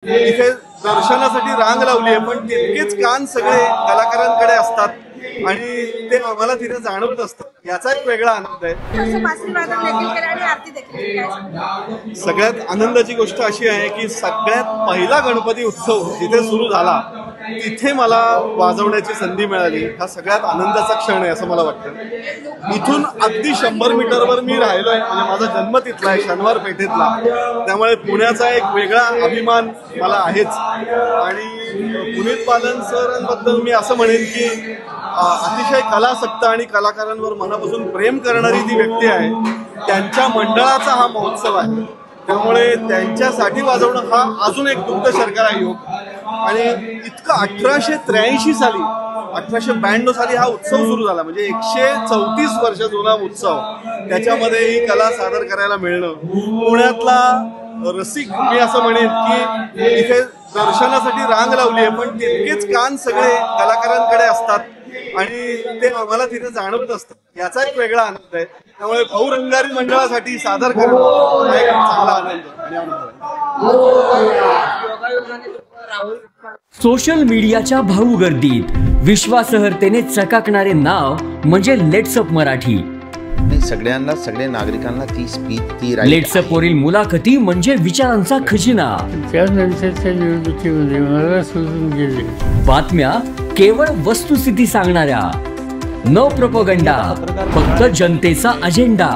इथे दर्शनासाठी रांग लावली आहे, पण तितकेच कान सगळे कलाकारांकडे असतात आणि ते आम्हाला तिथे जाणवत असतं. याचा एक वेगळा आनंद आहे. सगळ्यात आनंदाची गोष्ट अशी आहे की सगळ्यात पहिला गणपती उत्सव जिथे सुरू झाला तिथे मला वाजवण्याची संधी मिळाली. हा सगळ्यात आनंदाचा क्षण आहे असं मला वाटतं. इथून अगदी 100 मीटरवर मी राहिलोय, म्हणजे माझा जन्म तिथला आहे, शनिवार पेठेतला. त्यामुळे पुण्याचा एक वेगळा अभिमान मला आहेच. आणि पुनीत बालन सरांबद्दल मी असं म्हणेन की अतिशय कलासक्त आणि कलाकारांवर मनापासून प्रेम करणारी ती व्यक्ती आहे. त्यांच्या मंडळाचा हा महोत्सव आहे, त्यामुळे त्यांच्यासाठी वाजवणं हा अजून एक दुग्ध शर्करा योग. आणि इतकं 1883 साली 1892 साली हा उत्सव सुरू झाला, म्हणजे 134 वर्ष जुना उत्सव. त्याच्यामध्ये ही कला सादर करायला मिळणं, पुण्यातला रसिक मी असं म्हणेन की इथे दर्शनासाठी रांग लावली आहे, पण तितकेच कान सगळे कलाकारांकडे असतात आणि ते आम्हाला तिथे जाणवत असतं. याचा एक वेगळा आनंद आहे. त्यामुळे बहुरंगारी मंडळासाठी सादर करणं हा एक चांगला आनंद आणि सोशल मीडियाच्या भाऊ गर्दीत विश्वासार्हतेने चकाकणारे नाव म्हणजे लेट्सअप मराठी. सगळ्यांना, सगळ्या नागरिकांना ती स्पीच, ती लेट्सअप वरील मुलाखती म्हणजे विचारांचा खजिना. त्यानंतरच्या निवडणुकीमध्ये मला सोडून गेले. बातम्या केवळ वस्तुस्थिती सांगणाऱ्या, न प्रोपगंडा, फक्त जनतेचा अजेंडा.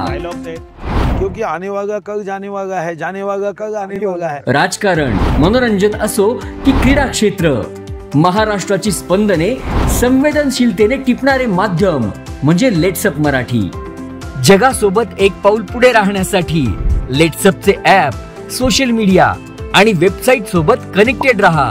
क्योंकि आने वाला कल जाने वाला है, जाने वाला कल आने वाला है. राजकारण, मनोरंजन असो की क्रीडा क्षेत्र, महाराष्ट्राची स्पंदने संवेदनशीलतेने टिपणारे माध्यम म्हणजे लेट्सअप मराठी. जगासोबत एक पाऊल पुढे राहण्यासाठी लेट्सअपचे ॲप, सोशल मीडिया आणि वेबसाईट सोबत कनेक्टेड रहा.